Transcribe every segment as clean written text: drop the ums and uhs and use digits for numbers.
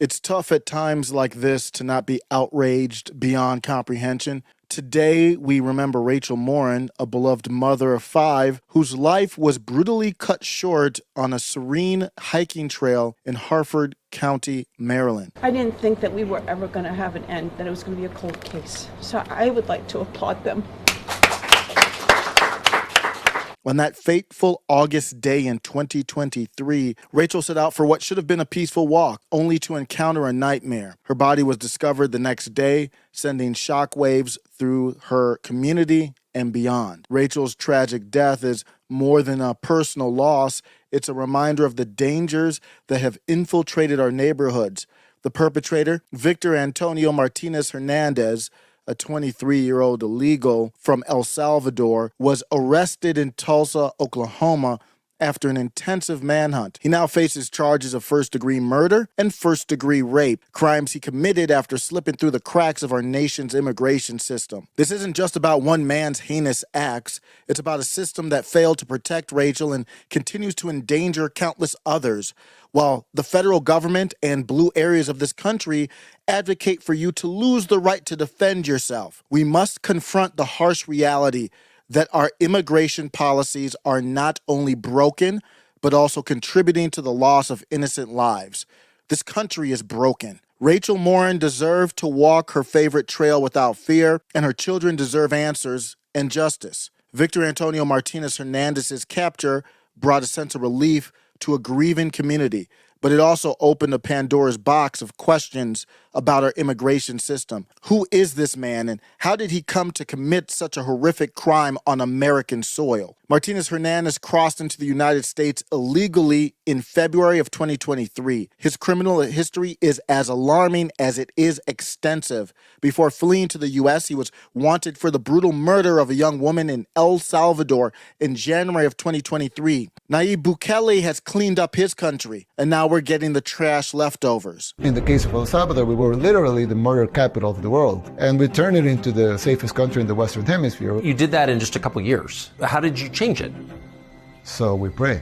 It's tough at times like this to not be outraged beyond comprehension. Today, we remember Rachel Morin, a beloved mother of 5, whose life was brutally cut short on a serene hiking trail in Harford County, Maryland. I didn't think that we were ever going to have an end, that it was going to be a cold case. So I would like to applaud them. On that fateful August day in 2023, Rachel set out for what should have been a peaceful walk, only to encounter a nightmare. Her body was discovered the next day, sending shockwaves through her community and beyond. Rachel's tragic death is more than a personal loss. It's a reminder of the dangers that have infiltrated our neighborhoods. The perpetrator, Victor Antonio Martinez-Hernandez, a 23-year-old illegal from El Salvador, was arrested in Tulsa, Oklahoma, after an intensive manhunt. He now faces charges of first-degree murder and first-degree rape, crimes he committed after slipping through the cracks of our nation's immigration system. This isn't just about one man's heinous acts. It's about a system that failed to protect Rachel and continues to endanger countless others, while the federal government and blue areas of this country advocate for you to lose the right to defend yourself. We must confront the harsh reality that our immigration policies are not only broken, but also contributing to the loss of innocent lives. This country is broken. Rachel Morin deserved to walk her favorite trail without fear, and her children deserve answers and justice. Victor Antonio Martinez-Hernandez's capture brought a sense of relief to a grieving community, but it also opened a Pandora's box of questions about our immigration system. Who is this man, and how did he come to commit such a horrific crime on American soil? Martinez-Hernandez crossed into the United States illegally in February of 2023. His criminal history is as alarming as it is extensive. Before fleeing to the U.S., he was wanted for the brutal murder of a young woman in El Salvador in January of 2023. Nayib Bukele has cleaned up his country, and now we're getting the trash leftovers. In the case of El Salvador, we were literally the murder capital of the world, and we turned it into the safest country in the Western Hemisphere. You did that in just a couple years. How did you change it? So we pray.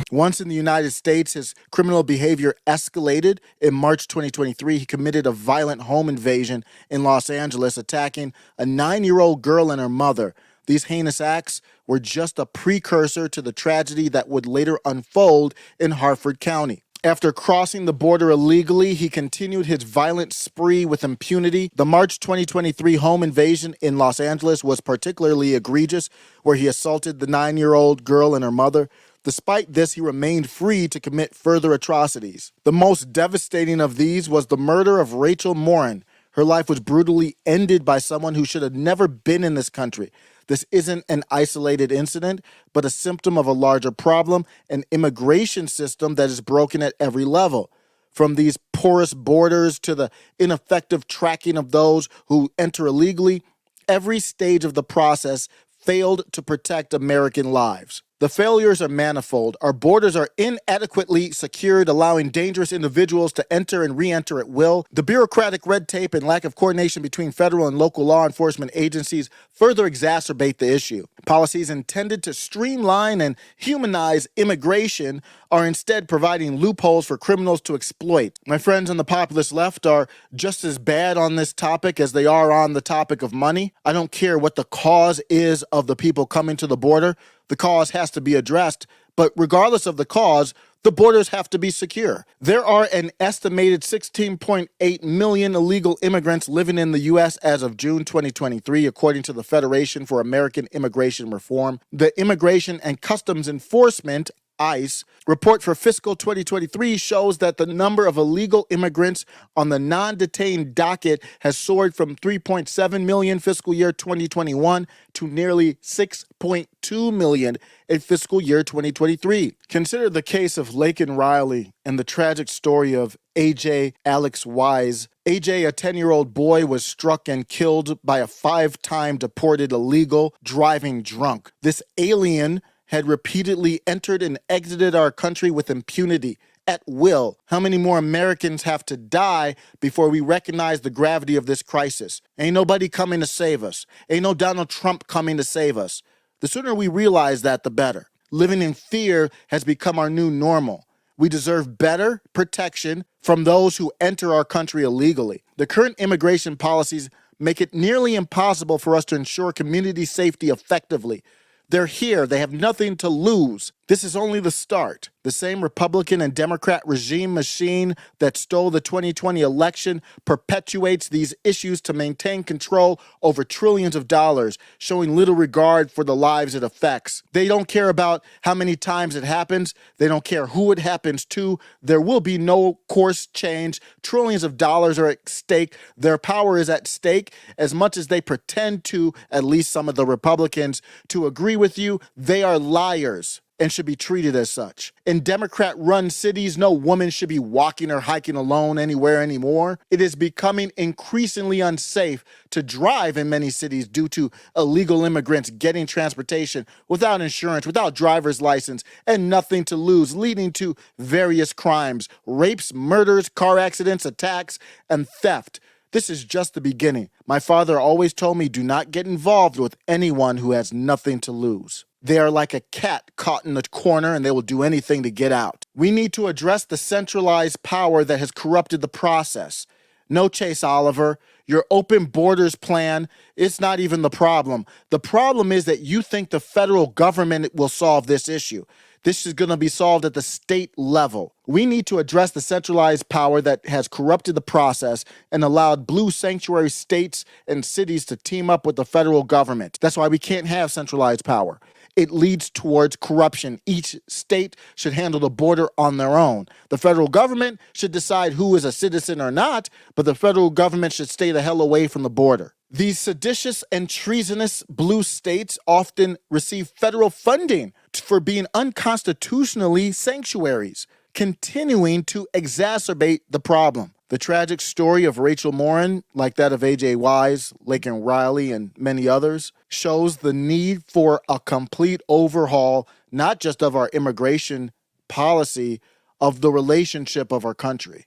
Once in the United States, his criminal behavior escalated. In March 2023, he committed a violent home invasion in Los Angeles, attacking a 9-year-old girl and her mother. These heinous acts were just a precursor to the tragedy that would later unfold in Harford County. After crossing the border illegally, he continued his violent spree with impunity. The March 2023 home invasion in Los Angeles was particularly egregious, where he assaulted the 9-year-old girl and her mother. Despite this, he remained free to commit further atrocities. The most devastating of these was the murder of Rachel Morin. Her life was brutally ended by someone who should have never been in this country. This isn't an isolated incident, but a symptom of a larger problem, an immigration system that is broken at every level. From these porous borders to the ineffective tracking of those who enter illegally, every stage of the process failed to protect American lives. The failures are manifold. Our borders are inadequately secured, allowing dangerous individuals to enter and re-enter at will. The bureaucratic red tape and lack of coordination between federal and local law enforcement agencies further exacerbate the issue. Policies intended to streamline and humanize immigration are instead providing loopholes for criminals to exploit. My friends on the populist left are just as bad on this topic as they are on the topic of money. I don't care what the cause is of the people coming to the border. The cause has to be addressed, but regardless of the cause, the borders have to be secure. There are an estimated 16.8 million illegal immigrants living in the U.S. as of June 2023, according to the Federation for American Immigration Reform. The Immigration and Customs Enforcement ICE report for fiscal 2023 shows that the number of illegal immigrants on the non-detained docket has soared from 3.7 million fiscal year 2021 to nearly 6.2 million in fiscal year 2023. Consider the case of Laken Riley and the tragic story of AJ Alex Wise. AJ, a 10-year-old boy, was struck and killed by a 5-time deported illegal driving drunk. This alien had repeatedly entered and exited our country with impunity, at will. How many more Americans have to die before we recognize the gravity of this crisis? Ain't nobody coming to save us. Ain't no Donald Trump coming to save us. The sooner we realize that, the better. Living in fear has become our new normal. We deserve better protection from those who enter our country illegally. The current immigration policies make it nearly impossible for us to ensure community safety effectively. They're here. They have nothing to lose. This is only the start. The same Republican and Democrat regime machine that stole the 2020 election perpetuates these issues to maintain control over trillions of dollars, showing little regard for the lives it affects. They don't care about how many times it happens. They don't care who it happens to. There will be no course change. Trillions of dollars are at stake. Their power is at stake. As much as they pretend to, at least some of the Republicans, to agree with you, they are liars and should be treated as such. In Democrat-run cities, no woman should be walking or hiking alone anywhere anymore. It is becoming increasingly unsafe to drive in many cities due to illegal immigrants getting transportation without insurance, without driver's license, and nothing to lose, leading to various crimes, rapes, murders, car accidents, attacks, and theft. This is just the beginning. My father always told me, do not get involved with anyone who has nothing to lose. They are like a cat caught in a corner and they will do anything to get out. We need to address the centralized power that has corrupted the process. No, Chase Oliver, your open borders plan, it's not even the problem. The problem is that you think the federal government will solve this issue. This is going to be solved at the state level. We need to address the centralized power that has corrupted the process and allowed blue sanctuary states and cities to team up with the federal government. That's why we can't have centralized power. It leads towards corruption. Each state should handle the border on their own. The federal government should decide who is a citizen or not, but the federal government should stay the hell away from the border. These seditious and treasonous blue states often receive federal funding for being unconstitutionally sanctuaries, continuing to exacerbate the problem. The tragic story of Rachel Morin, like that of A.J. Wise, Laken Riley, and many others, shows the need for a complete overhaul, not just of our immigration policy, of the relationship of our country.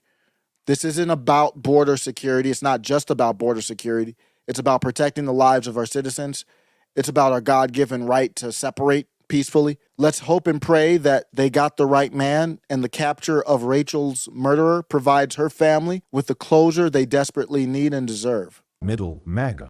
This isn't about border security. It's not just about border security. It's about protecting the lives of our citizens. It's about our God-given right to separate peacefully. Let's hope and pray that they got the right man and the capture of Rachel's murderer provides her family with the closure they desperately need and deserve. Middle MAGA.